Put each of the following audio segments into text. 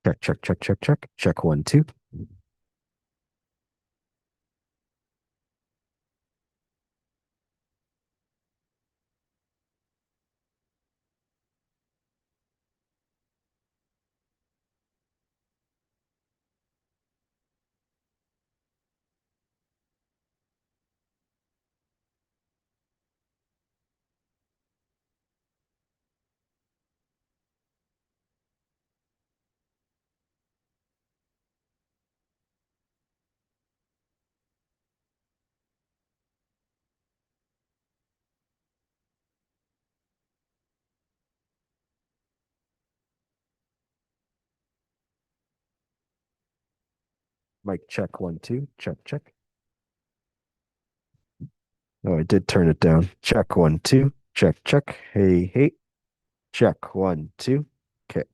Check, check, check, check, check. Check one, two. Mic check one, two. Check, check. Oh, I did turn it down. Check one, two. Check, check. Hey, hey. Check one, two. Okay.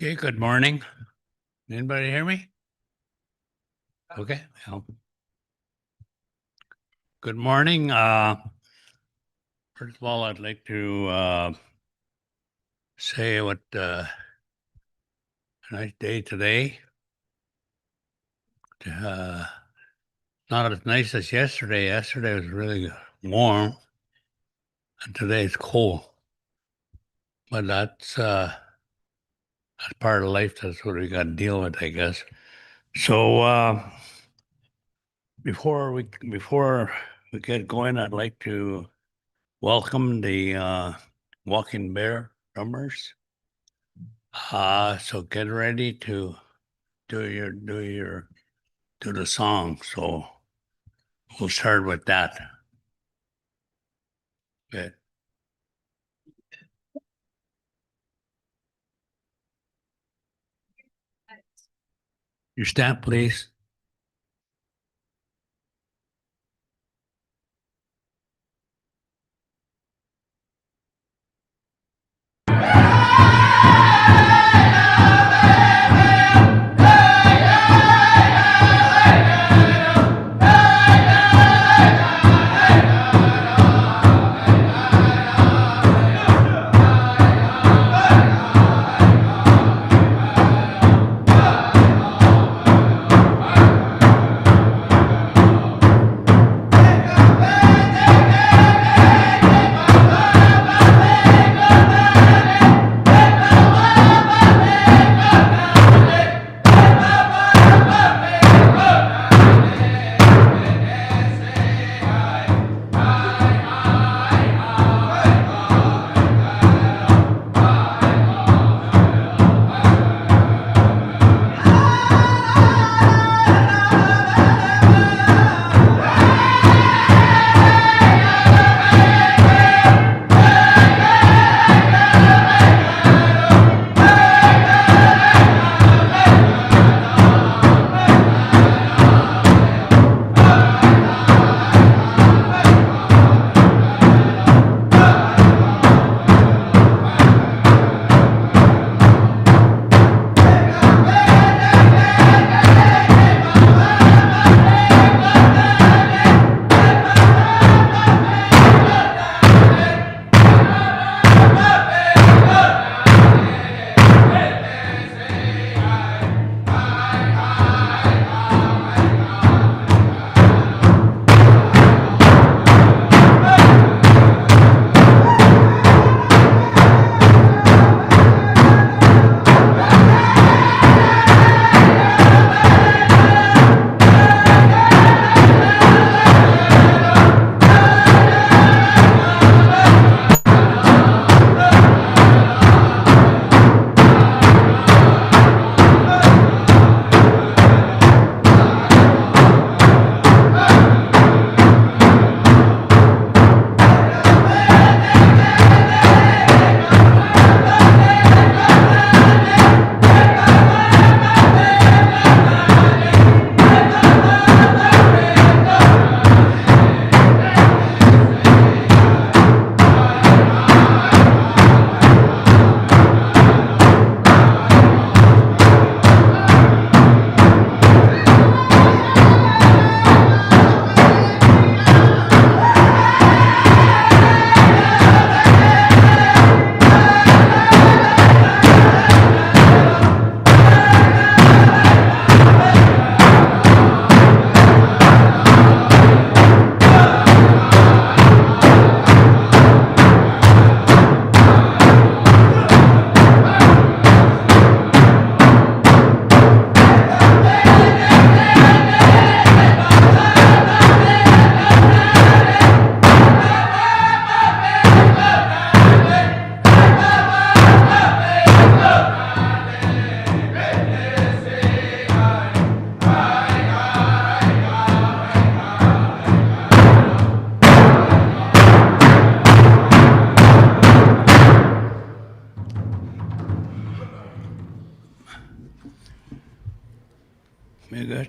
Okay, good morning. Anybody hear me? Okay. Well, good morning. First of all, I'd like to say what a nice day today. Not as nice as yesterday. Yesterday was really warm, and today it's cold. But that's part of life. That's what we got to deal with, I guess. So before we get going, I'd like to welcome the Walking Bear drummers. So get ready to do the song. So we'll start with that. Okay. Your stamp, please.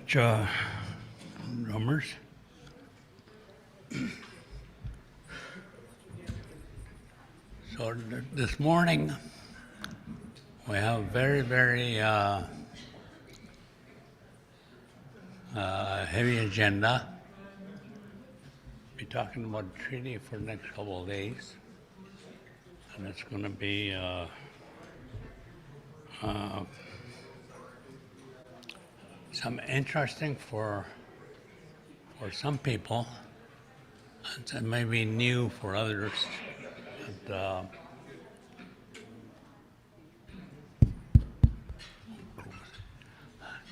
much, drummers. So this morning we have a very, very heavy agenda. Be talking about the treaty for the next couple of days, and it's going to be some interesting for some people. It may be new for others. But,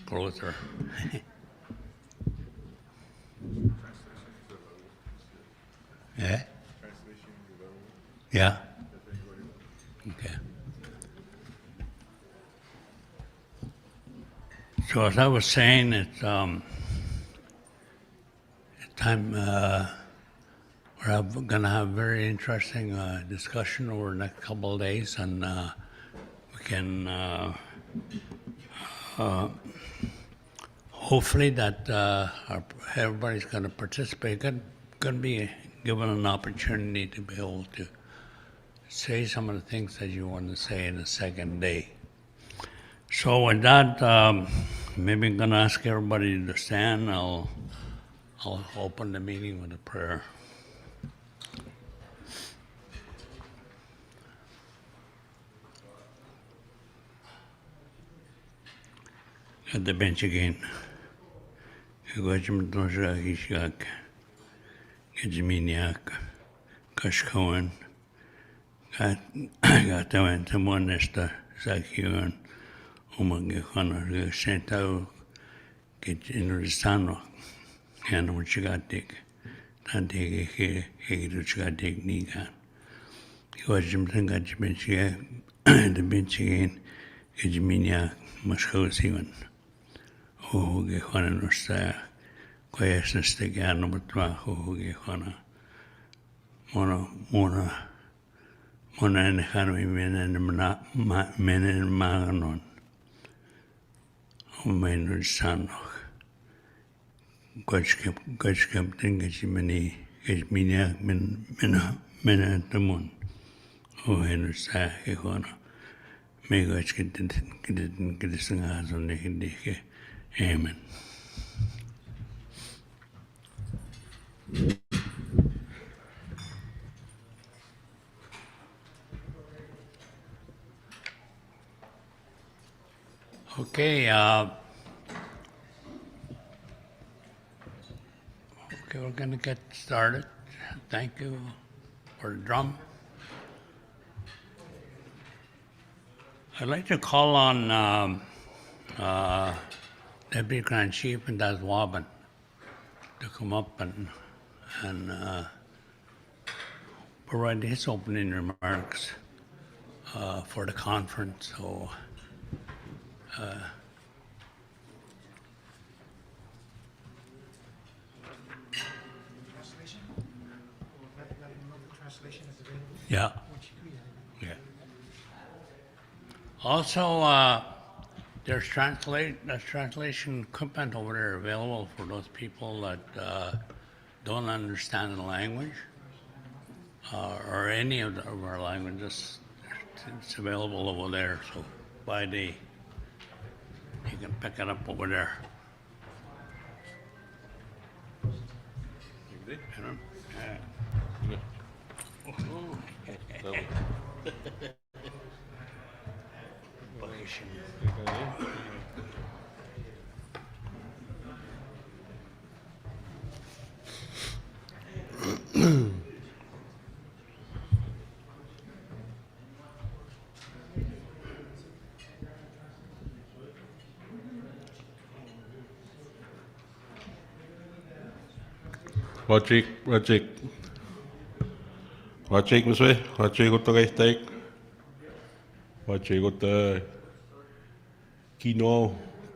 closer. Yeah. Yeah. Okay. So as I was saying, it's time. We're going to have a very interesting discussion over the next couple of days, and we can hopefully that everybody's going to participate. Going to be given an opportunity to be able to say some of the things that you want to say in the second day. So with that, maybe I'm going to ask everybody to stand. I'll open the meeting with a prayer. At the bench again. Ishak, Gajminiak, Kashkoan, Gatavan, Tamonesta, Zakian, Umagakana, Sentau, get in Ristano, and Uchigatik, Tante, Hiruchgatik Nigan. Gajim Gajminchia, the bench again, Gajminiak, Mashkosivan. Huhugi Hana Nusta, Quayasnestiga number 12, Huhugi Hana. Mona and Hanwi men and Maganon. Omen Sanoch. Gotchkap Dingajimini, Gajminia Mena at the moon. O Henry Sahihona. May Gotchkit didn't get a singers on the Hindike. Amen. Okay, we're going to get started. Thank you for the drum. I'd like to call on Deputy Grand Chief and Daswaban to come up and provide his opening remarks for the conference. So, yeah. Yeah. Also, there's translation equipment over there available for those people that don't understand the language or any of our languages. It's available over there. So by day, you can pick it up over there. Wajik maswe, wajik uta steak, wajik uta kino,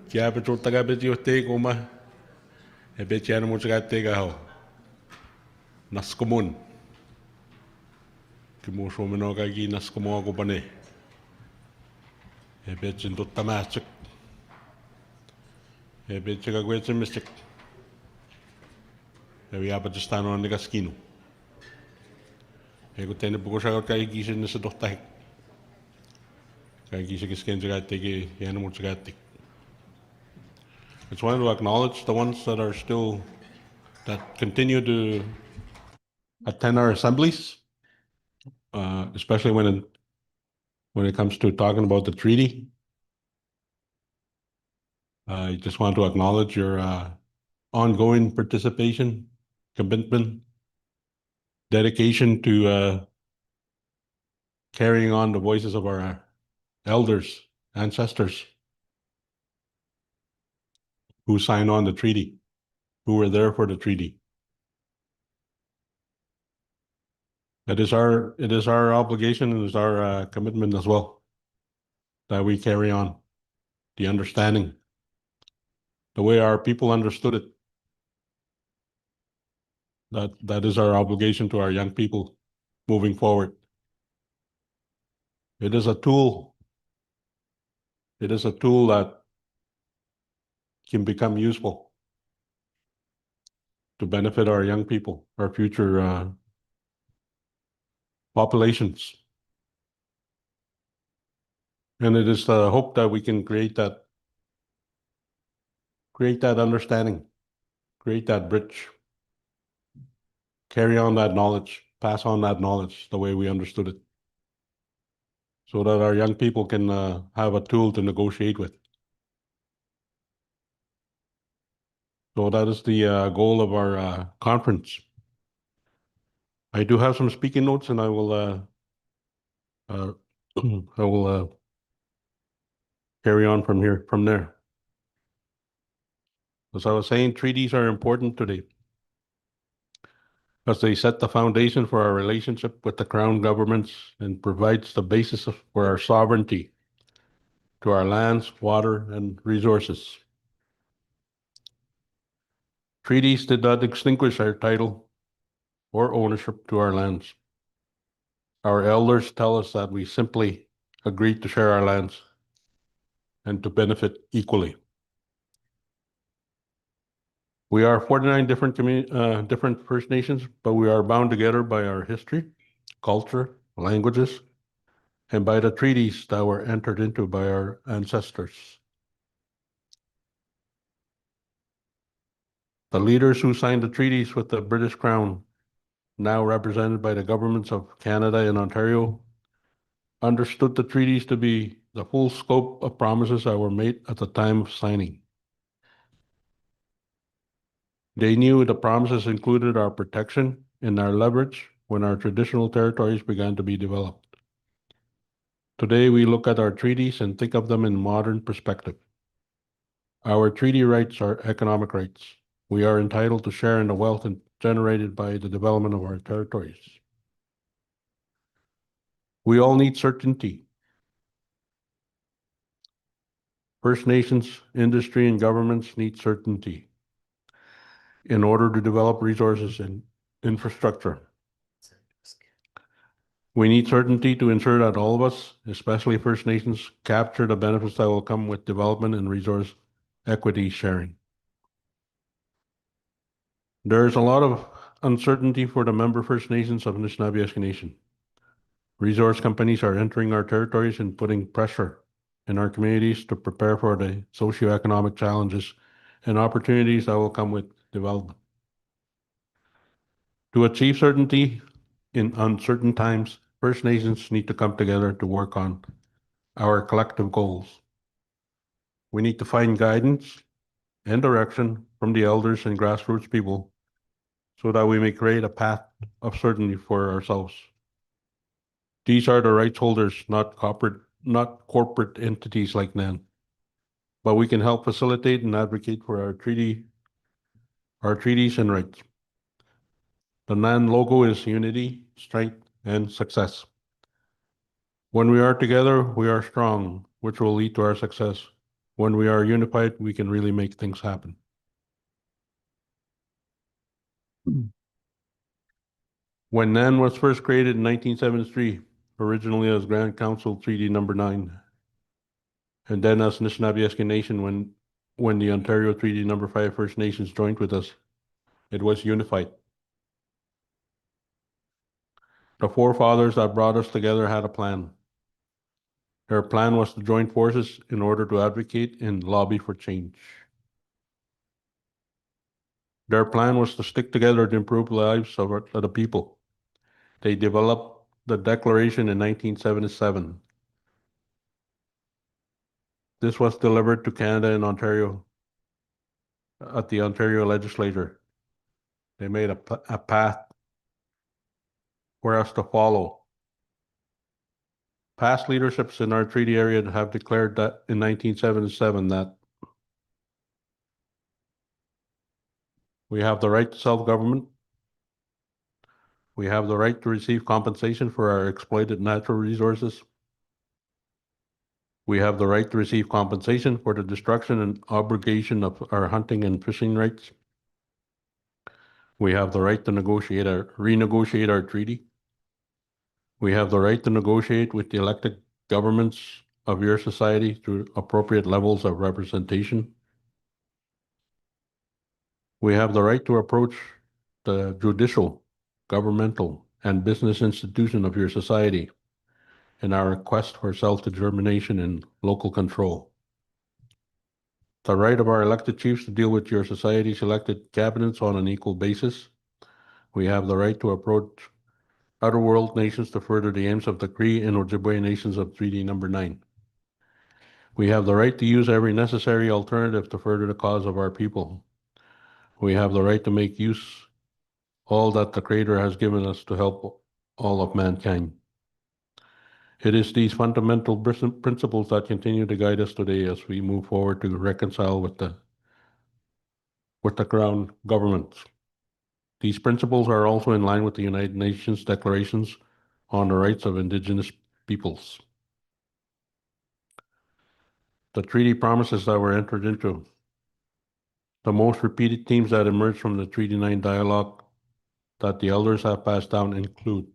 kia betul taga beti steak uma, beti anu muka steak aho, naskomun, kimu someno kaki naskomo aku pane, beti untuk tamasuk, E be chega gwetse mistik. E we apa just tano ande gaskino. E ko tene buko sa kai gise ne se dohta hek. Kai gise kisken chega tege yana mo chega tek. It's one to acknowledge the ones that are still that continue to attend our assemblies, especially when it comes to talking about the treaty. I just want to acknowledge your ongoing participation, commitment, dedication to carrying on the voices of our elders, ancestors who signed on the treaty, who were there for the treaty. It is our obligation and it is our commitment as well that we carry on the understanding, the way our people understood it. That is our obligation to our young people moving forward. It is a tool. It is a tool that can become useful to benefit our young people, our future populations. And it is the hope that we can create that understanding, create that bridge, carry on that knowledge, pass on that knowledge the way we understood it, so that our young people can have a tool to negotiate with. So that is the goal of our conference. I do have some speaking notes, and I will I will carry on from there. As I was saying, treaties are important today, as they set the foundation for our relationship with the crown governments and provides the basis for our sovereignty to our lands, water, and resources. Treaties did not extinguish our title or ownership to our lands. Our elders tell us that we simply agreed to share our lands and to benefit equally. We are 49 different First Nations, but we are bound together by our history, culture, languages, and by the treaties that were entered into by our ancestors. The leaders who signed the treaties with the British Crown, now represented by the governments of Canada and Ontario, understood the treaties to be the full scope of promises that were made at the time of signing. They knew the promises included our protection and our leverage when our traditional territories began to be developed. Today, we look at our treaties and think of them in modern perspective. Our treaty rights are economic rights. We are entitled to share in the wealth generated by the development of our territories. We all need certainty. First Nations, industry, and governments need certainty in order to develop resources and infrastructure. We need certainty to ensure that all of us, especially First Nations, capture the benefits that will come with development and resource equity sharing. There is a lot of uncertainty for the member First Nations of Anishinaabe Nation. Resource companies are entering our territories and putting pressure in our communities to prepare for the socioeconomic challenges and opportunities that will come with development. To achieve certainty in uncertain times, First Nations need to come together to work on our collective goals. We need to find guidance and direction from the elders and grassroots people so that we may create a path of certainty for ourselves. These are the rights holders, not corporate entities like NAN. But we can help facilitate and advocate for our treaties and rights. The NAN logo is unity, strength, and success. When we are together, we are strong, which will lead to our success. When we are unified, we can really make things happen. When NAN was first created in 1973, originally as Grand Council Treaty Number 9, and then as Anishinaabe Nation when when the Ontario Treaty Number 5 First Nations joined with us, it was unified. The forefathers that brought us together had a plan. Their plan was to join forces in order to advocate and lobby for change. Their plan was to stick together to improve the lives of the people. They developed the Declaration in 1977. This was delivered to Canada and Ontario at the Ontario legislature. They made a path for us to follow. Past leaderships in our treaty area have declared that in 1977 that we have the right to self-government. We have the right to receive compensation for our exploited natural resources. We have the right to receive compensation for the destruction and abrogation of our hunting and fishing rights. We have the right to renegotiate our treaty. We have the right to negotiate with the elected governments of your society through appropriate levels of representation. We have the right to approach the judicial, governmental, and business institution of your society in our quest for self-determination and local control. The right of our elected chiefs to deal with your society's elected cabinets on an equal basis. We have the right to approach outer world nations to further the aims of the Cree and Ojibwe nations of Treaty Number 9. We have the right to use every necessary alternative to further the cause of our people. We have the right to make use all that the Creator has given us to help all of mankind. It is these fundamental principles that continue to guide us today as we move forward to reconcile with the Crown governments. These principles are also in line with the United Nations declarations on the rights of Indigenous peoples. The treaty promises that were entered into. The most repeated themes that emerge from the Treaty 9 dialogue that the elders have passed down include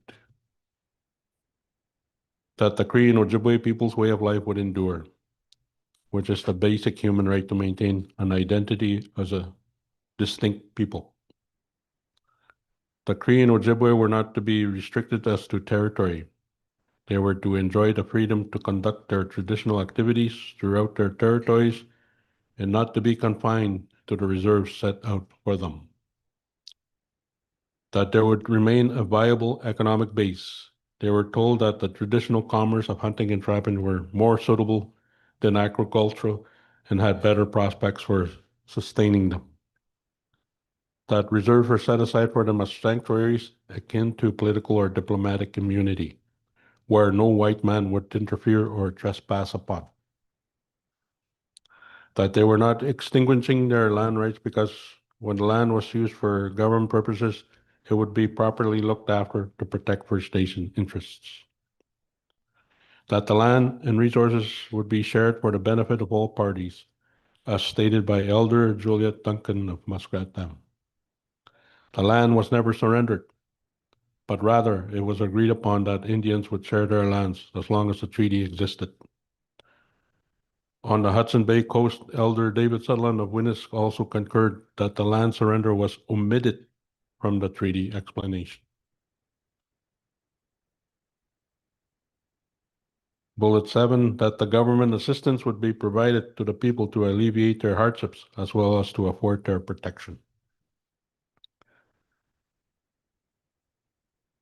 that the Cree and Ojibwe people's way of life would endure, which is the basic human right to maintain an identity as a distinct people. The Cree and Ojibwe were not to be restricted as to territory. They were to enjoy the freedom to conduct their traditional activities throughout their territories and not to be confined to the reserves set out for them. That there would remain a viable economic base. They were told that the traditional commerce of hunting and trapping were more suitable than agricultural and had better prospects for sustaining them. That reserves were set aside for them as sanctuaries akin to political or diplomatic immunity, where no white man would interfere or trespass upon. That they were not extinguishing their land rights because when the land was used for government purposes, it would be properly looked after to protect First Nation interests. That the land and resources would be shared for the benefit of all parties, as stated by Elder Juliet Duncan of Muskrat Dam. The land was never surrendered, but rather it was agreed upon that Indians would share their lands as long as the treaty existed. On the Hudson Bay coast, Elder David Sutherland of Winnis also concurred that the land surrender was omitted from the treaty explanation. Bullet 7, that the government assistance would be provided to the people to alleviate their hardships as well as to afford their protection.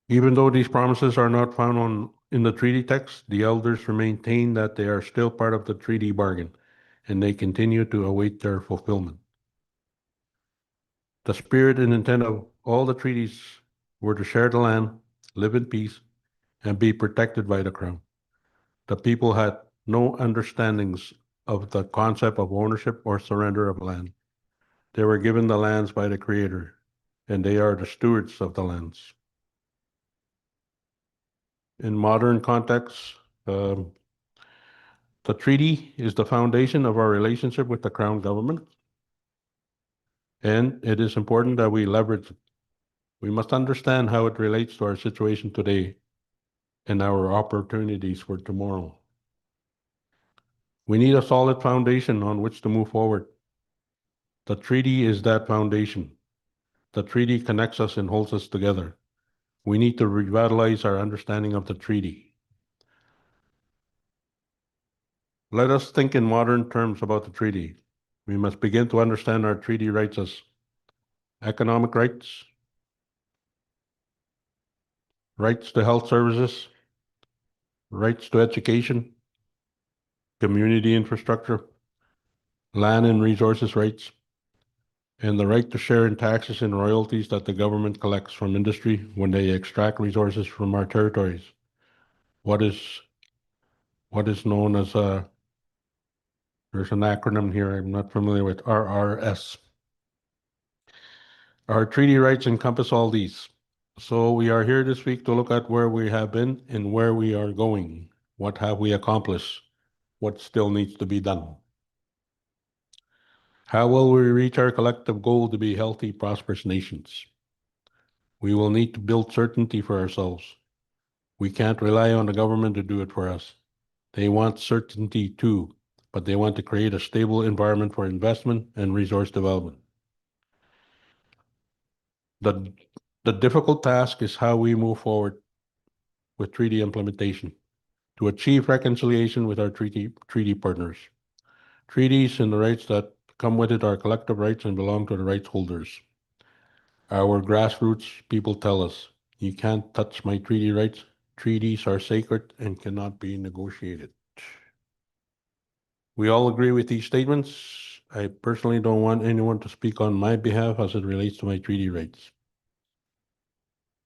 Even though these promises are not found in the treaty text, the elders maintain that they are still part of the treaty bargain, and they continue to await their fulfillment. The spirit and intent of all the treaties were to share the land, live in peace, and be protected by the Crown. The people had no understandings of the concept of ownership or surrender of land. They were given the lands by the Creator, and they are the stewards of the lands. In modern contexts, the treaty is the foundation of our relationship with the Crown government, and it is important that we leverage it. We must understand how it relates to our situation today and our opportunities for tomorrow. We need a solid foundation on which to move forward. The treaty is that foundation. The treaty connects us and holds us together. We need to revitalize our understanding of the treaty. Let us think in modern terms about the treaty. We must begin to understand our treaty rights as economic rights, rights to health services, rights to education, community infrastructure, land and resources rights, and the right to share in taxes and royalties that the government collects from industry when they extract resources from our territories. What is known as there's an acronym here I'm not familiar with, RRS. Our treaty rights encompass all these. So we are here this week to look at where we have been and where we are going. What have we accomplished? What still needs to be done? How will we reach our collective goal to be healthy, prosperous nations? We will need to build certainty for ourselves. We can't rely on the government to do it for us. They want certainty too, but they want to create a stable environment for investment and resource development. The, the difficult task is how we move forward with treaty implementation to achieve reconciliation with our treaty partners. Treaties and the rights that come with it are collective rights and belong to the rights holders. Our grassroots people tell us, you can't touch my treaty rights. Treaties are sacred and cannot be negotiated. We all agree with these statements. I personally don't want anyone to speak on my behalf as it relates to my treaty rights.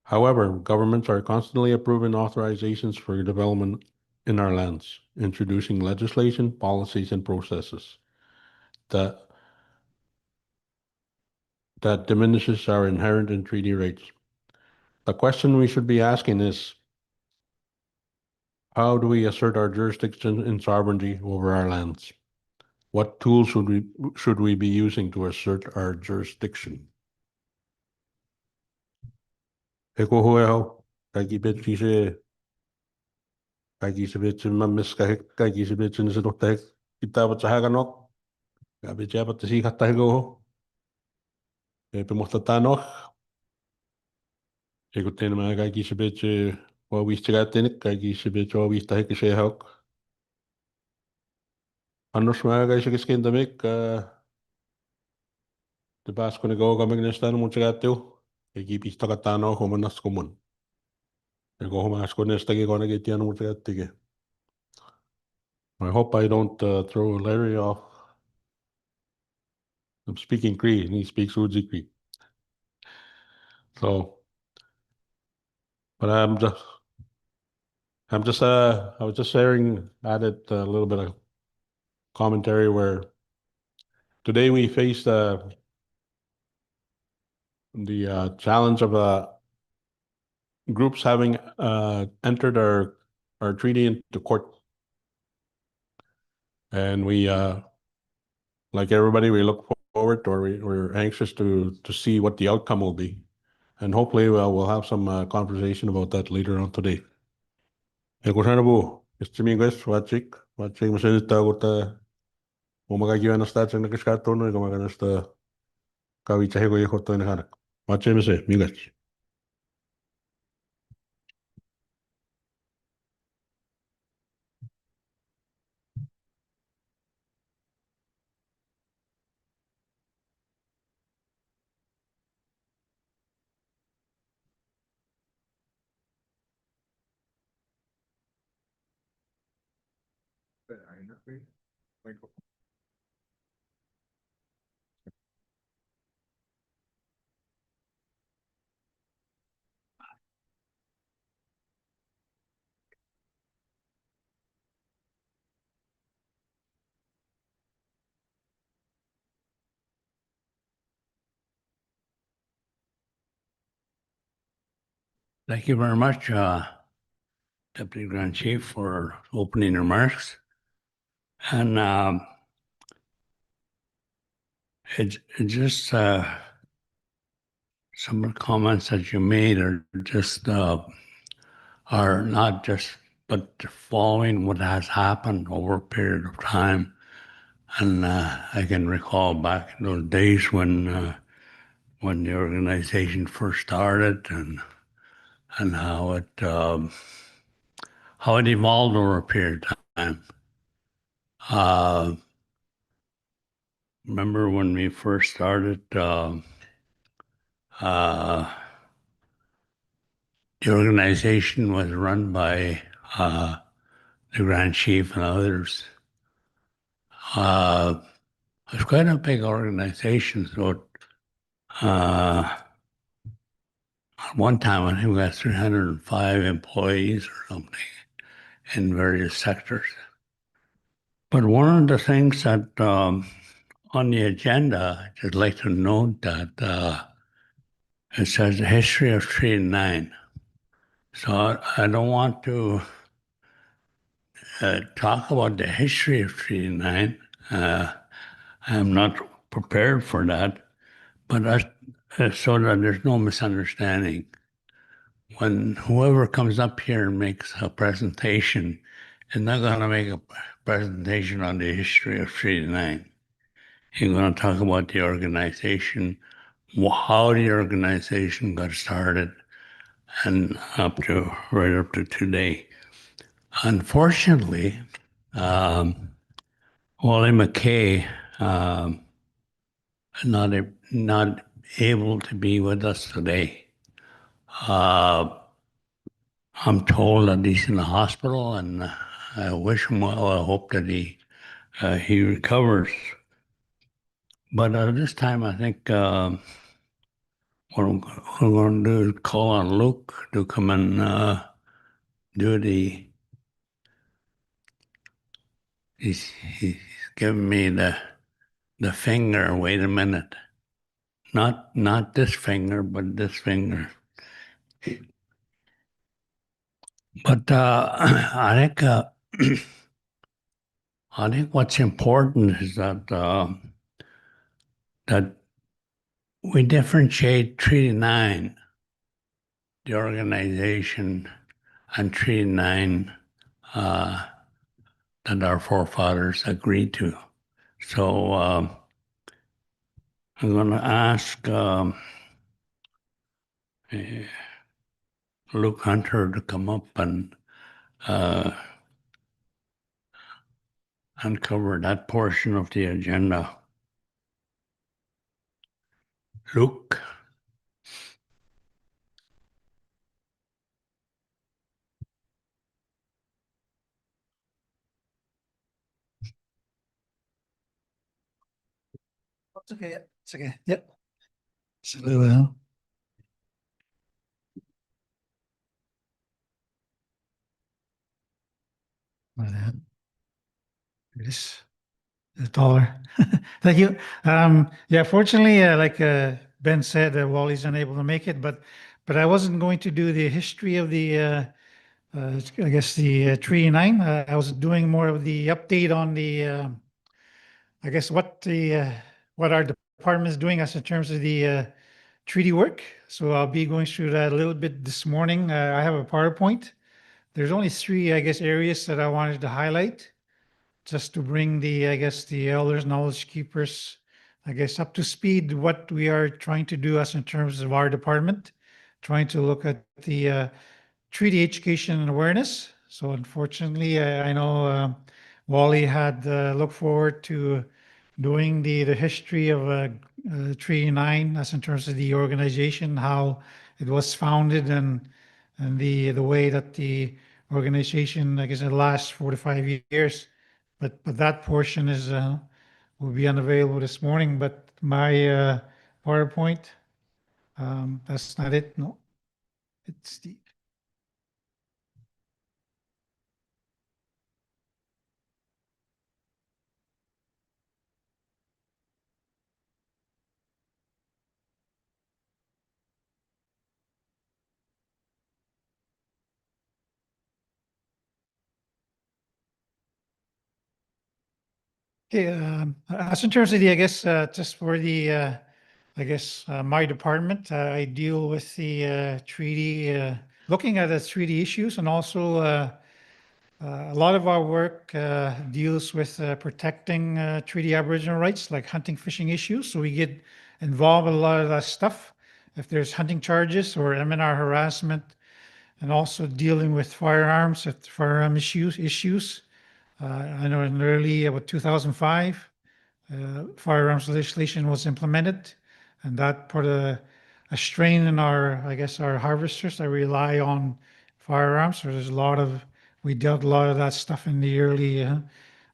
However, governments are constantly approving authorizations for development in our lands, introducing legislation, policies, and processes that diminishes our inherent and treaty rights. The question we should be asking is, how do we assert our jurisdiction and sovereignty over our lands? What tools should we be using to assert our jurisdiction? Eko hoeho, kaikki petsi se, kaikki se petsi mammes kaikki se petsi se tohte kitavat sa hakanok, ja petsi apat si katta heko ho, epe mohta tanok, eko tenema kaikki se petsi wa wista gatenik, kaikki se petsi wa wista heke se hok. Annos ma kaikki se keskentämek, te pääskö ne kooga megnestaan mun se gatteu, kaikki pista katano homanas komun. Eko homas konestakin konekin tiennyt mun se gattike. I hope I don't throw Larry off. I'm speaking Cree, and he speaks Ujji Cree. So, but I was just added a little bit of commentary where today we face the challenge of groups having entered our treaty into court, and we like everybody, we look forward, or we're anxious to see what the outcome will be, and hopefully we'll have some conversation about that later on today. Kusanabu, Istimigas, watching Masinita with Umagagian stats and the Cascaton, and Gamaganasta Kavichahego Hoto and Hanak. Watching say, Migas. Thank you very much, Deputy Grand Chief, for opening remarks. And it just some of the comments that you made are just are not just but following what has happened over a period of time, And I can recall back in those days when the organization first started, and how it evolved over a period of time. Uh, Remember when we first started, uh, the organization was run by the Grand Chief and others. Uh, it was quite a big organization, so at one time I think we had 305 employees or something in various sectors. But one of the things that on the agenda, I'd just like to note that it says the history of Tree 9. So I don't want to talk about the history of Tree 9. I'm not prepared for that, but so that there's no misunderstanding. When whoever comes up here and makes a presentation is not going to make a presentation on the history of Tree 9. He's going to talk about the organization, how the organization got started, and right up to today. Unfortunately, Wally McKay is not able to be with us today. Uh, I'm told that he's in the hospital, and I wish him well. I hope that he recovers. But at this time, I think what I'm going to do is call on Luke to come and do the. He's giving me the finger. Wait a minute, not this finger, but this finger. But I think what's important is that we differentiate Treaty 9, the organization, and Treaty 9 uh, that our forefathers agreed to. So I'm going to ask eh, Luke Hunter to come up and uh, uncover that portion of the agenda. Luke. It's okay. Yeah. It's okay. Yep. It's a little. It is taller. Thank you. Yeah, fortunately, like Ben said, Wally's unable to make it, but I wasn't going to do the history of the I guess the Tree 9. I was doing more of the update on the I guess what our department is doing as in terms of the treaty work. So I'll be going through that a little bit this morning. I have a PowerPoint. There's only three, I guess, areas that I wanted to highlight, just to bring the, I guess, the elders, knowledge keepers, I guess, up to speed what we are trying to do as in terms of our department, trying to look at the treaty education and awareness. So unfortunately, I know Wally had looked forward to doing the history of Treaty 9 as in terms of the organization, how it was founded, and the way that the organization, I guess, in the last 45 years. But that portion is will be unavailable this morning. But my PowerPoint, that's not it. No, it's the. Okay, as in terms of the, I guess, just for the, I guess, my department, I deal with the treaty, looking at the treaty issues and also A lot of our work deals with protecting treaty Aboriginal rights, like hunting, fishing issues. So we get involved with a lot of that stuff. If there's hunting charges or MNR harassment, and also dealing with firearms, if firearm issues. I know in early about 2005, firearms legislation was implemented, and that put a strain in our, I guess, our harvesters that rely on firearms. So there's a lot of, we dealt a lot of that stuff in the early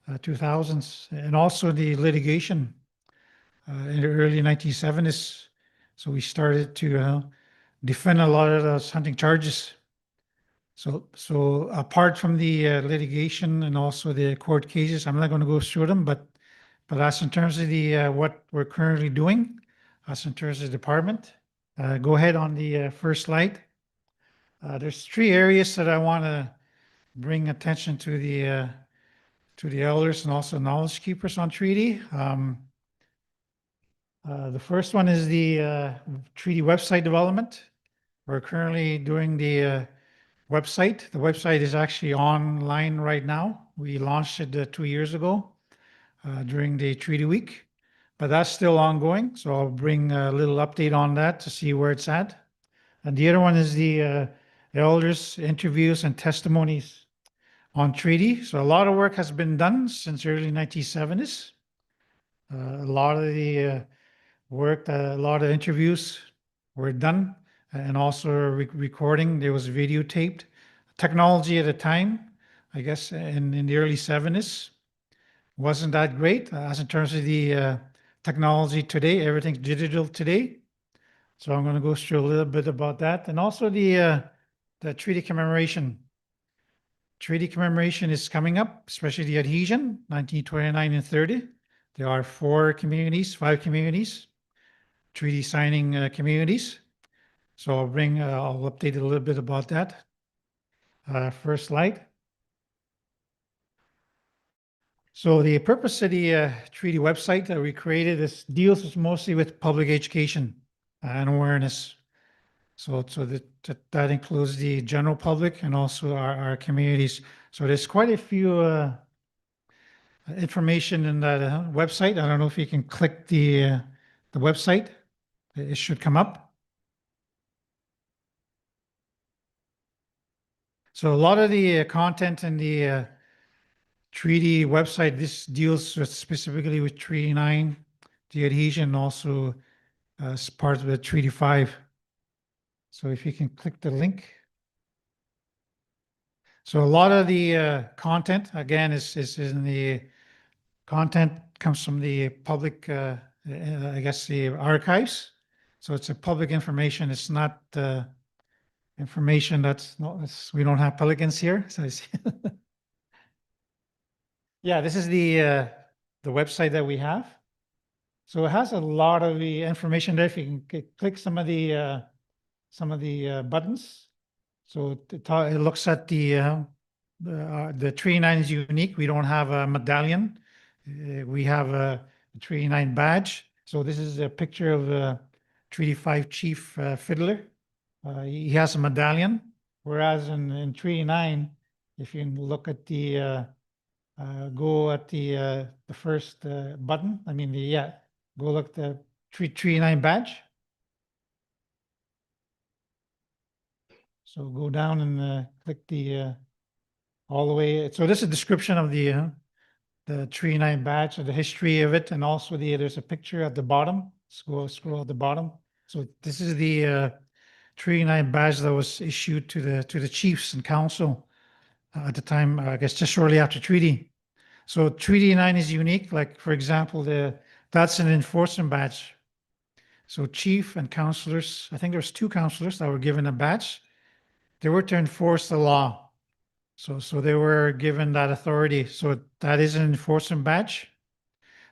2000s, and also the litigation in the early 1970s. So we started to defend a lot of those hunting charges. So apart from the litigation and also the court cases, I'm not going to go through them, but as in terms of the what we're currently doing, as in terms of the department, go ahead on the first slide. There's three areas that I want to bring attention to the elders and also knowledge keepers on treaty. The first one is the treaty website development. We're currently doing the website. The website is actually online right now. We launched it 2 years ago during the Treaty Week, but that's still ongoing. So I'll bring a little update on that to see where it's at. And the other one is the elders' interviews and testimonies on treaty. So a lot of work has been done since early 1970s. A lot of the work, a lot of interviews were done and also recording. There was videotaped. Technology at the time, I guess in the early 70s, wasn't that great as in terms of the technology today. Everything's digital today. So I'm going to go through a little bit about that. And also the treaty commemoration. Treaty commemoration is coming up, especially the adhesion, 1929 and 30. There are 5 communities, treaty signing communities. So I'll update a little bit about that. First slide. So the purpose of the treaty website that we created deals mostly with public education and awareness. So that includes the general public and also our communities. So there's quite a few information in that website. I don't know if you can click the website. It should come up. So a lot of the content in the treaty website, this deals specifically with Treaty 9, the adhesion, also as part of the Treaty 5. So if you can click the link. So a lot of the content, again, is in the content comes from the public, I guess, the archives. So it's a public information. It's not information we don't have pelicans here. So yeah, this is the website that we have. So it has a lot of the information there. If you can click some of the buttons. So it looks at the Treaty 9 is unique. We don't have a medallion. We have a Treaty 9 badge. So this is a picture of the Treaty 5 Chief Fiddler. He has a medallion, whereas in Treaty 9, if you look at the go at the first button. I mean go look at the Treaty 9 badge. So go down and click the all the way. So this is a description of the Treaty 9 badge, so the history of it, and also there's a picture at the bottom. Scroll at the bottom. So this is the Treaty 9 badge that was issued to the chiefs and council at the time, I guess just shortly after treaty. So Treaty 9 is unique. Like for example, that's an enforcement badge. So chief and councillors, I think there's 2 councillors that were given a badge. They were to enforce the law. So they were given that authority. So that is an enforcement badge.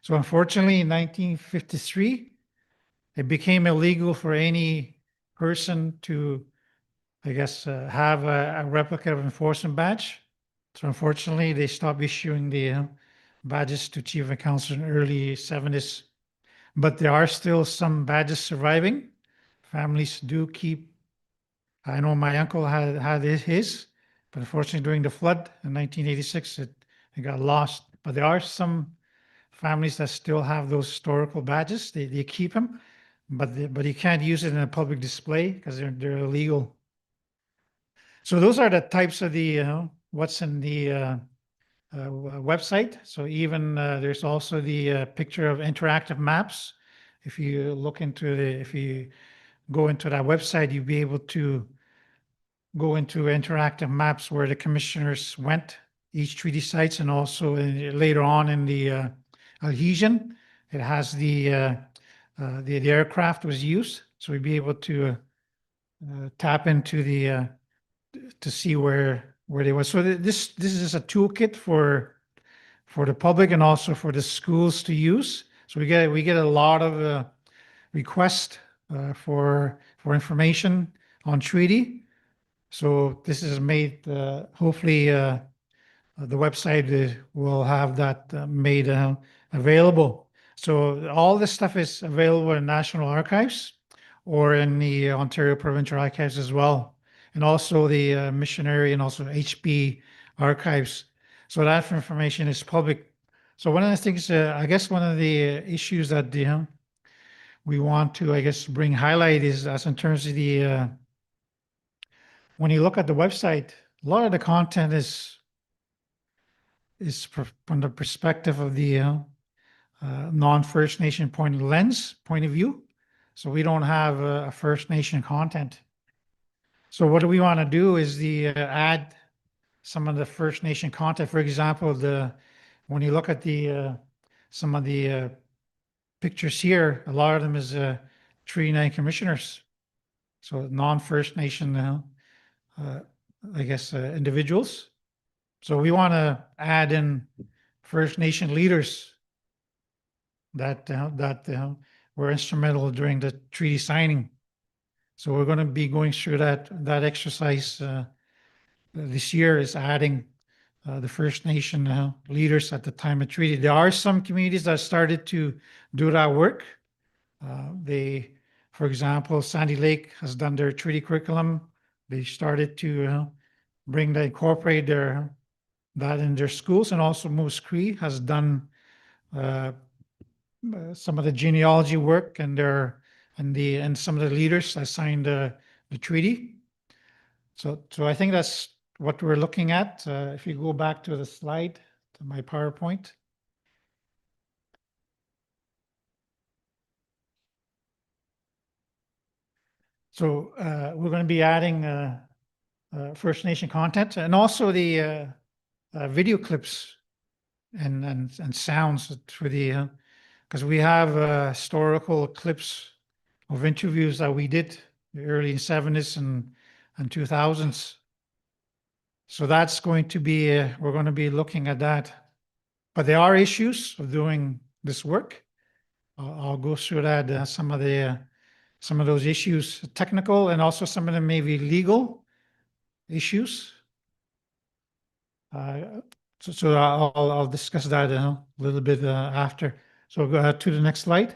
So unfortunately, in 1953, it became illegal for any person to, I guess, have a replica of enforcement badge. So unfortunately, they stopped issuing the badges to chief and council in early 70s. But there are still some badges surviving. Families do keep. I know my uncle had his, but unfortunately during the flood in 1986, it got lost. But there are some families that still have those historical badges. They keep them, but you can't use it in a public display because they're illegal. So those are the types of the what's in the website. So even there's also the picture of interactive maps. If you look into if you go into that website, you'll be able to go into interactive maps where the commissioners went, each treaty sites, and also later on in the adhesion, it has the aircraft was used. So we'd be able to tap into the to see where they were. So this is a toolkit for the public and also for the schools to use. So we get a lot of requests for information on treaty. So this is made hopefully the website will have that made available. So all this stuff is available in National Archives or in the Ontario Provincial Archives as well, and also the missionary and also HB archives. So that information is public. So one of the things, I guess one of the issues that we want to, I guess, bring highlight is as in terms of the, when you look at the website, a lot of the content is from the perspective of the non-First Nation point of view. So we don't have a First Nation content. So what do we want to do is the add some of the First Nation content. For example, when you look at the some of the pictures here, a lot of them is Treaty 9 commissioners. So non-First Nation, I guess, individuals. So we want to add in First Nation leaders that were instrumental during the treaty signing. So we're going to be going through that exercise this year, is adding the First Nation leaders at the time of treaty. There are some communities that started to do that work. For example, Sandy Lake has done their treaty curriculum. They started to incorporate that in their schools, and also Moose Cree has done some of the genealogy work, and some of the leaders that signed the treaty. So I think that's what we're looking at. If you go back to the slide, to my PowerPoint. So we're going to be adding First Nation content, and also the video clips and sounds for the, because we have historical clips of interviews that we did in the early 70s and 2000s. So that's going to be, we're going to be looking at that. But there are issues of doing this work. I'll go through that, some of those issues, technical, and also some of them maybe legal issues. So I'll discuss that a little bit after. So go to the next slide.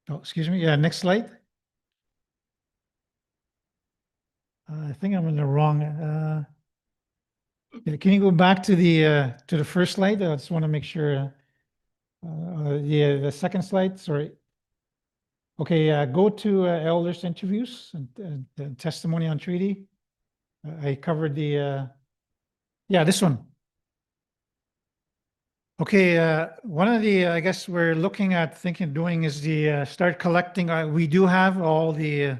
Oh, excuse me. Yeah, next slide. I think I'm in the wrong. Can you go back to the first slide? I just want to make sure. Yeah, the second slide. Sorry. Okay, go to elders interviews and testimony on treaty. I covered yeah, this one. Okay, one of the, I guess we're looking at doing is the start collecting. We do have all the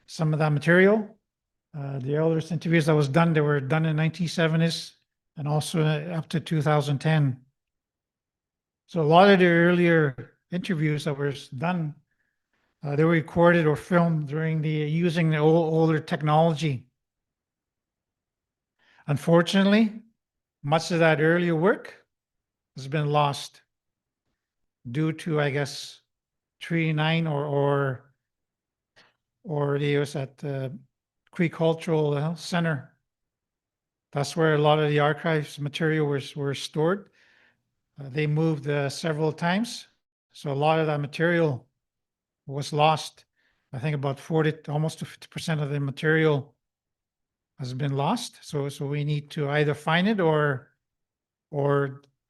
some of that material. The elders interviews that was done, they were done in 1970s and also up to 2010. So a lot of the earlier interviews that were done, they were recorded or filmed during using the older technology. Unfortunately, much of that earlier work has been lost due to, I guess, Treaty 9 or the US at the Cree Cultural Center. That's where a lot of the archives material were stored. They moved several times. So a lot of that material was lost. I think about 40, almost to 50% of the material has been lost. So we need to either find it or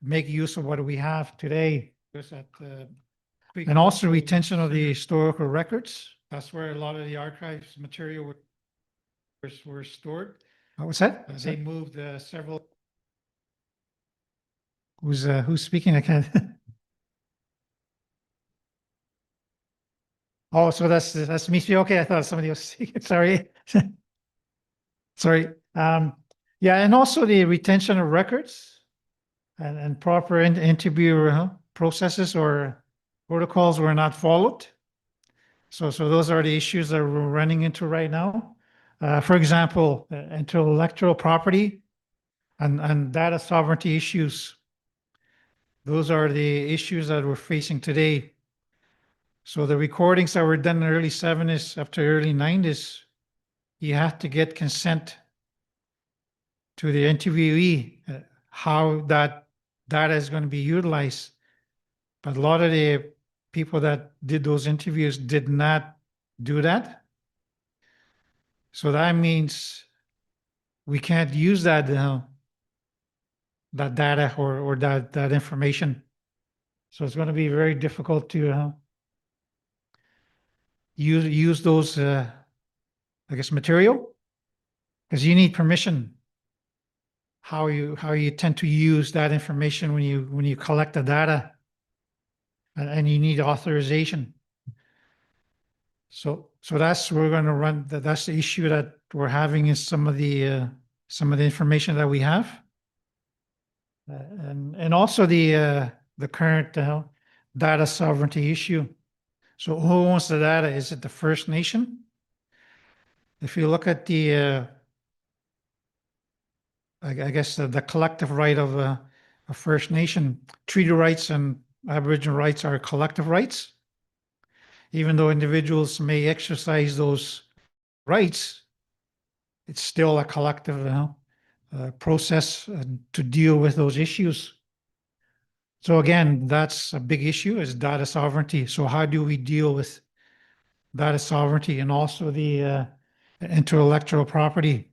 make use of what we have today. And also retention of the historical records. That's where a lot of the archives material were stored. What's that? They moved several. Who's speaking? I can't. Oh, so that's me speaking. Okay, I thought somebody was speaking. Sorry. Sorry. Yeah, and also the retention of records and proper interview processes or protocols were not followed. So those are the issues that we're running into right now. For example, intellectual property and data sovereignty issues. Those are the issues that we're facing today. So the recordings that were done in the early 70s up to early 90s, you have to get consent to the interviewee, how that data is going to be utilized. But a lot of the people that did those interviews did not do that. So that means we can't use that that data or that information. So it's going to be very difficult to use those I guess material, because you need permission. How you tend to use that information when you collect the data, and you need authorization. So that's we're going to run. That's the issue that we're having is some of the information that we have, and also the current data sovereignty issue. So who owns the data? Is it the First Nation? If you look at the I guess the collective right of a First Nation, treaty rights and Aboriginal rights are collective rights. Even though individuals may exercise those rights, it's still a collective process to deal with those issues. So again, that's a big issue is data sovereignty. So how do we deal with data sovereignty and also the intellectual property?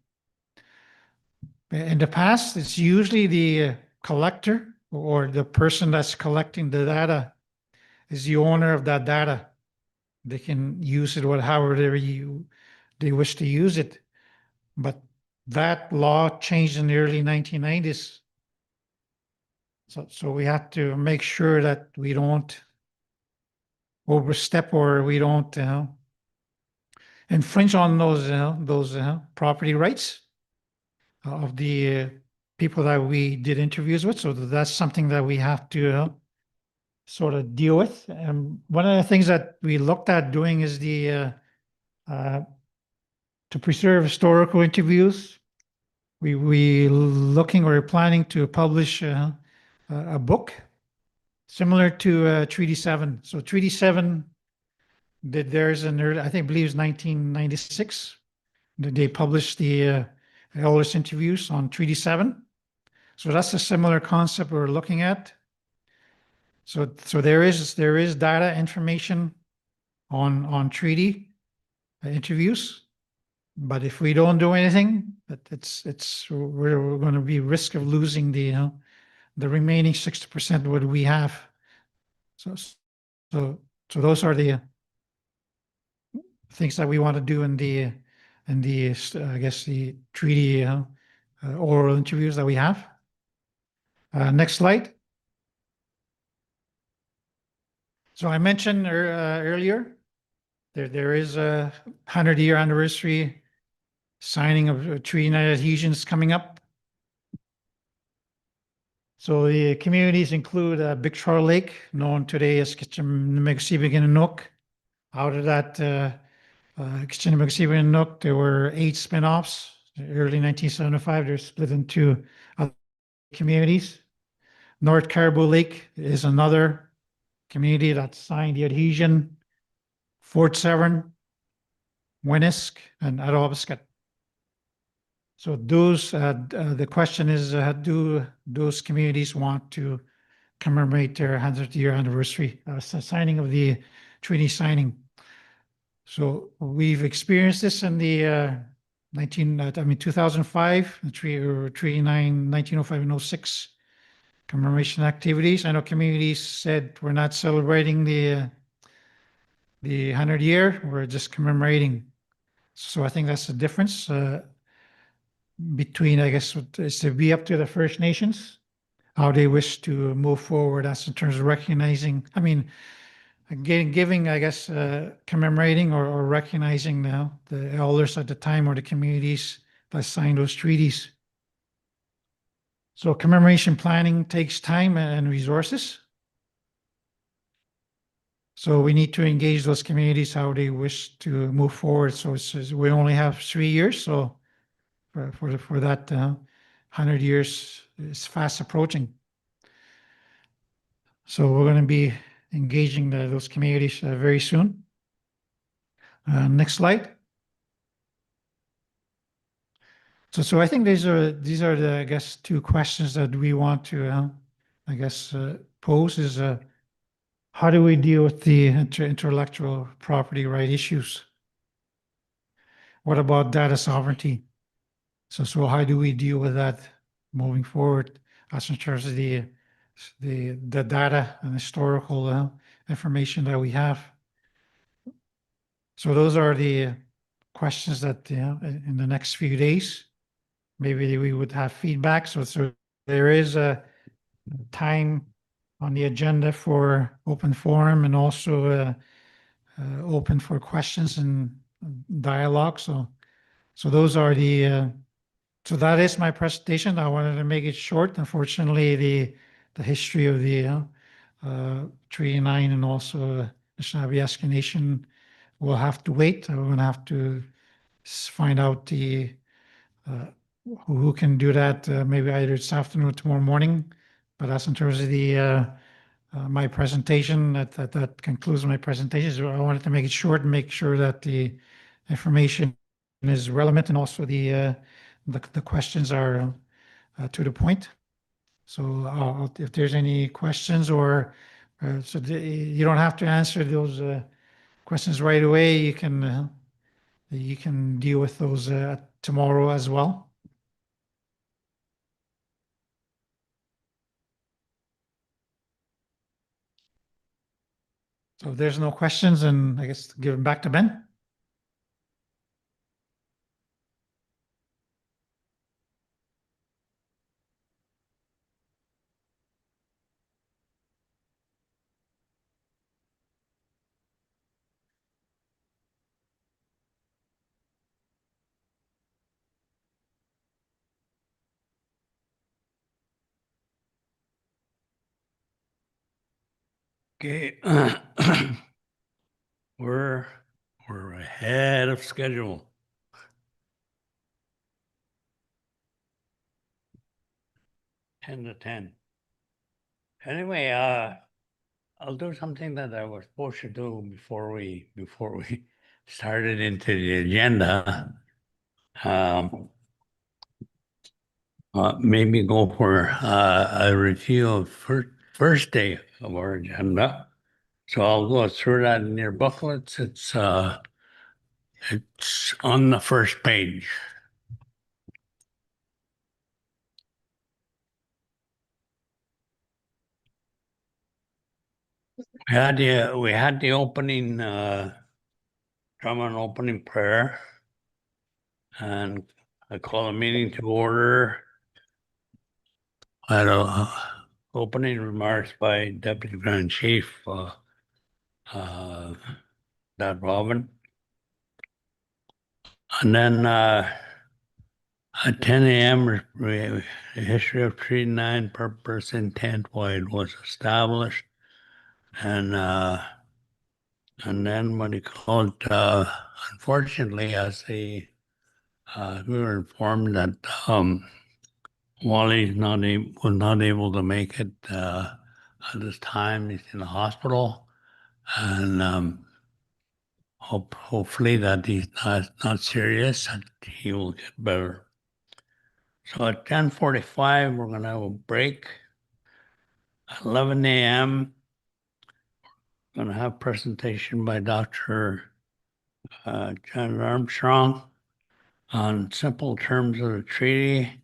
In the past, it's usually the collector or the person that's collecting the data is the owner of that data. They can use it however they wish to use it. But that law changed in the early 1990s. So we have to make sure that we don't overstep or we don't infringe on those property rights of the people that we did interviews with. So that's something that we have to sort of deal with. And one of the things that we looked at doing is to preserve historical interviews. We're planning to publish a book similar to Treaty 7. So Treaty 7 did theirs in early, I believe it was 1996. They published the elders interviews on Treaty 7. So that's a similar concept we're looking at. So there is data information on treaty interviews, but if we don't do anything, we're going to be risk of losing the remaining 60% what we have. So those are the things that we want to do in the I guess the treaty oral interviews that we have. Next slide. So I mentioned earlier there is a 100-year anniversary signing of treaty adhesions coming up. So the communities include Big Shore Lake, known today as Kitchimegasibigan Out of that Kitchimegasibigan, there were 8 spin-offs. Early 1975, they're split into other communities. North Caribou Lake is another community that signed the adhesion. Fort Severn, Winnisk, and Arobiscut. So those, the question is, do those communities want to commemorate their 100th year anniversary signing of the treaty signing? So we've experienced this in the 2005, the Treaty 9, 1905 and '06 commemoration activities. I know communities said we're not celebrating the 100 year, we're just commemorating. So I think that's the difference between, I guess, what is to be up to the First Nations, how they wish to move forward as in terms of recognizing, giving, I guess, commemorating or recognizing the elders at the time or the communities that signed those treaties. So commemoration planning takes time and resources. So we need to engage those communities how they wish to move forward. So we only have 3 years. So for that 100 years is fast approaching. So we're going to be engaging those communities very soon. Next slide. So I think these are the, I guess, two questions that we want to I guess pose is how do we deal with the intellectual property right issues? What about data sovereignty? So how do we deal with that moving forward as in terms of the data and historical information that we have? So those are the questions that in the next few days, maybe we would have feedback. So there is a time on the agenda for open forum and also open for questions and dialogue. So those are so that is my presentation. I wanted to make it short. Unfortunately, the history of the Treaty 9 and also the Shabyaska Nation will have to wait. We're going to have to find out uh, who can do that maybe either this afternoon or tomorrow morning. But that's in terms of my presentation. That concludes my presentation. So I wanted to make it short and make sure that the information is relevant and also the questions are to the point. So if there's any questions or you don't have to answer those questions right away. You can deal with those tomorrow as well. So if there's no questions, and I guess give it back to Ben. Okay. We're ahead of schedule. 10 to 10. Anyway, I'll do something that I was supposed to do before we started into the agenda. Maybe go for a review of first day of our agenda. So I'll go through that in your booklets. It's on the first page. We had the opening drum and opening prayer, and I call a meeting to order. I had a opening remarks by Deputy Grand Chief Dad Robin, and then at 10 a.m. the history of Treaty 9 purpose intent why it was established, and then what he called unfortunately as we were informed that Wally was not able to make it at this time. He's in the hospital, and hopefully that he's not serious and he will get better. So at 10:45, we're going to have a break. At 11 a.m., going to have presentation by Dr. John Armstrong on simple terms of the treaty,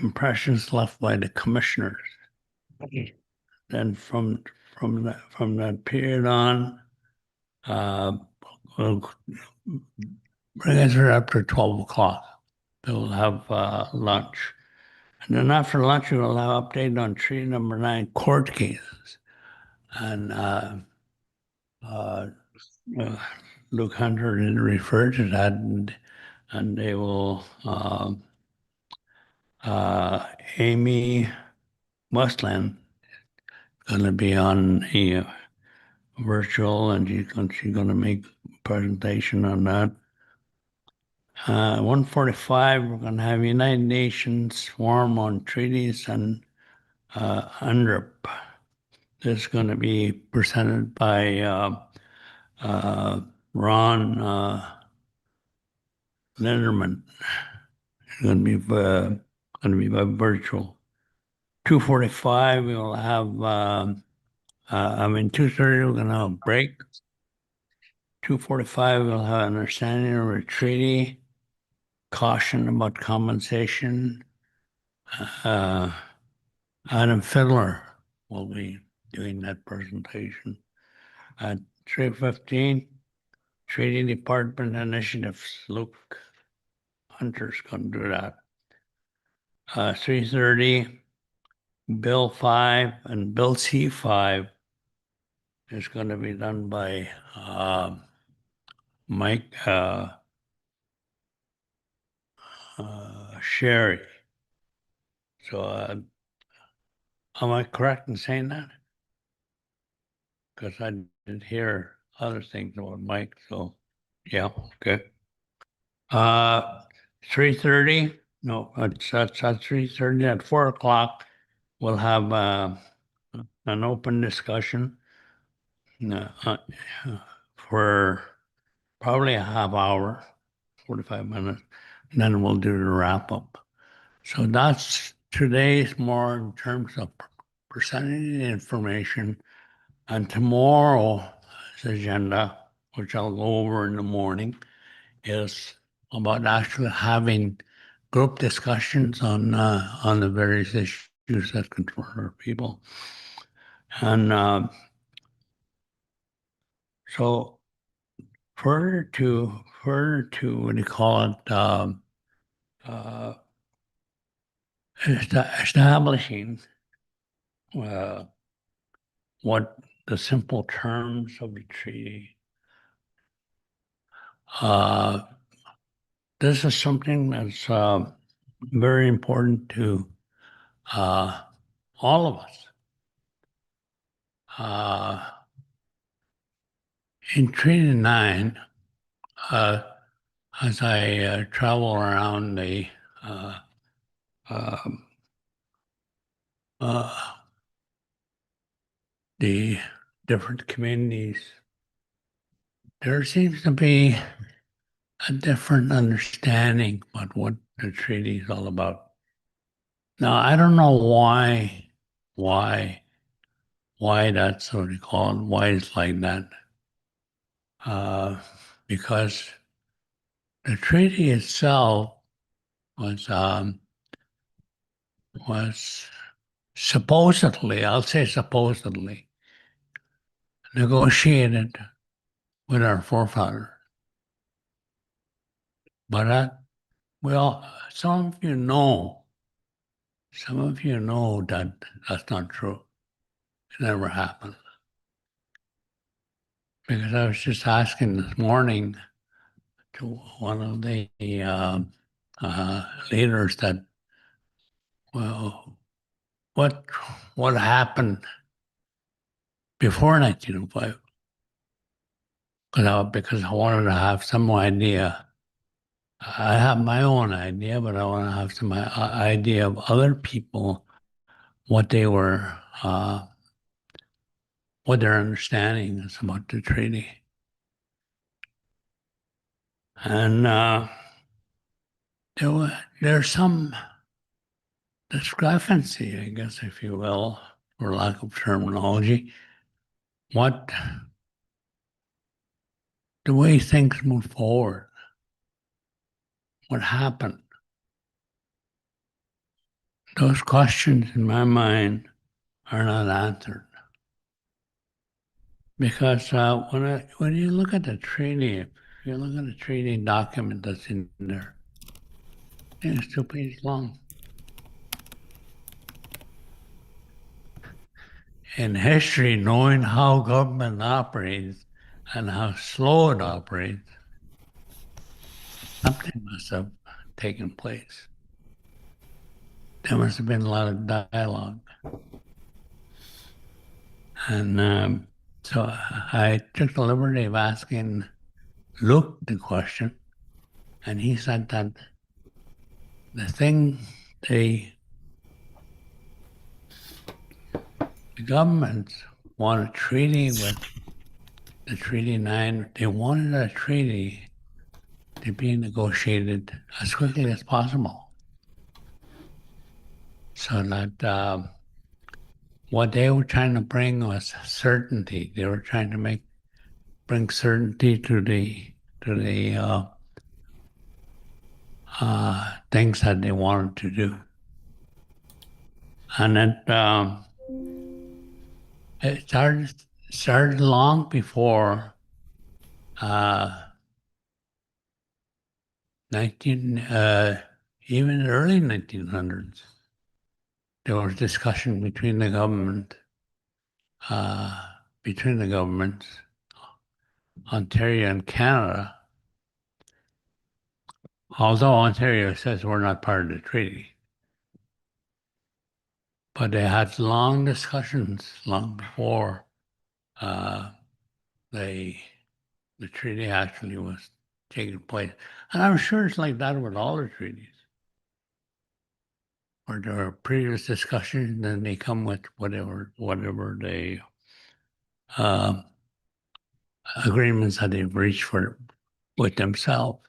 impressions left by the commissioners. Then from that period on, we'll bring us after 12 o'clock. We'll have lunch. And then after lunch, we'll have update on treaty number 9 court cases. And Luke Hunter referred to that, and they will, Amy Westland going to be on a virtual, and she's going to make a presentation on that. 1:45, we're going to have United Nations Forum on Treaties and UNDRIP. This is going to be presented by Ron Linderman. It's going to be by virtual. 2:45, we will have 2:30, we're going to have a break. 2:45, we'll have an understanding of a treaty, caution about compensation. Adam Fiddler will be doing that presentation. At 3:15, Treaty Department initiatives. Luke Hunter's going to do that. 3:30, Bill 5 and Bill C5 is going to be done by Mike Sherry. So am I correct in saying that? Because I did hear other things about Mike, so yeah, okay. 3:30, no, that's at 3:30. At 4 o'clock, we'll have an open discussion for probably a half hour, 45 minutes, and then we'll do the wrap up. So that's today's more in terms of presenting the information. And tomorrow's agenda, which I'll go over in the morning, is about actually having group discussions on the various issues that concern our people. And so further to what do you call it, establishing what the simple terms of the treaty. This is something that's very important to all of us. In Treaty 9, as I travel around the different communities, there seems to be a different understanding about what the treaty is all about. Now, I don't know why that's what they call it, why it's like that. Because the treaty itself was supposedly, I'll say supposedly, negotiated with our forefathers. But well, some of you know that that's not true. It never happened. Because I was just asking this morning to one of the leaders that, well, what happened before 1905? Because I wanted to have some idea. I have my own idea, but I want to have some idea of other people, what they were, what their understanding is about the treaty. And there's some discrepancy, I guess, if you will, for lack of terminology, what the way things move forward, what happened, those questions in my mind are not answered. Because when you look at the treaty, if you look at the treaty document that's in there, it's 2 pages long. In history, knowing how government operates and how slow it operates, something must have taken place. There must have been a lot of dialogue. And so I took the liberty of asking Luke the question, and he said that the thing the governments want a treaty with the Treaty 9. They wanted a treaty to be negotiated as quickly as possible, so that what they were trying to bring was certainty. They were trying to bring certainty to the things that they wanted to do. And it started long before 19 even the early 1900s. There was discussion between the governments, Ontario and Canada, although Ontario says we're not part of the treaty. But they had long discussions long before the treaty actually was taking place. And I'm sure it's like that with all the treaties, where there are previous discussions, and then they come with whatever they agreements that they've reached with themselves.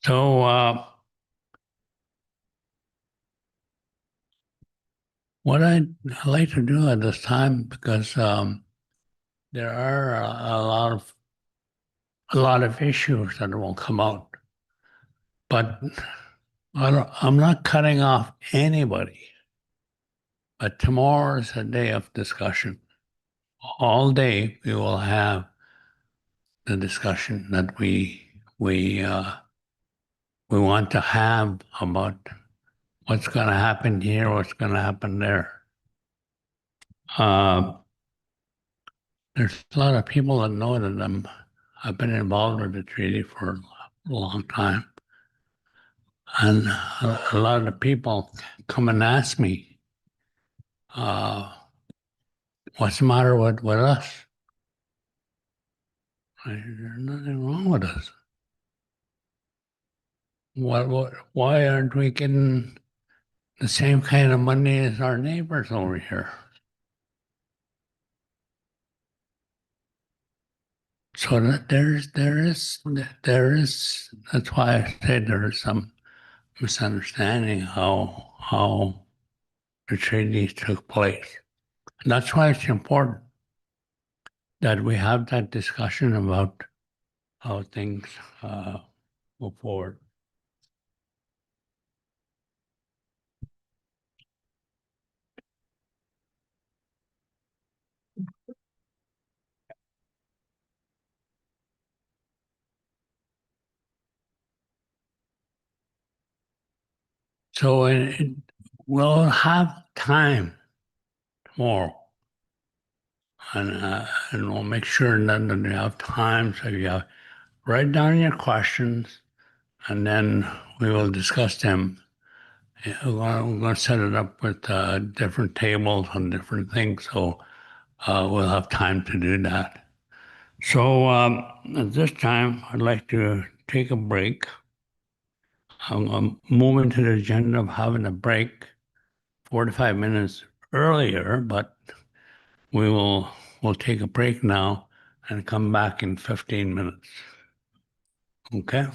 So what I'd like to do at this time, because there are a lot of issues that will come out, but I'm not cutting off anybody. But tomorrow is a day of discussion. All day we will have the discussion that we want to have about what's going to happen here, what's going to happen there. There's a lot of people that know that I've been involved with the treaty for a long time. And a lot of the people come and ask me, what's the matter with us? There's nothing wrong with us. Why aren't we getting the same kind of money as our neighbors over here? So that that's why I said there is some misunderstanding how the treaty took place. And that's why it's important that we have that discussion about how things move forward. So we'll have time tomorrow, and we'll make sure that you have time. So you write down your questions, and then we will discuss them. We're going to set it up with different tables and different things, so we'll have time to do that. So at this time, I'd like to take a break. I'm moving to the agenda of having a break 45 minutes earlier, but we'll take a break now and come back in 15 minutes. Okay?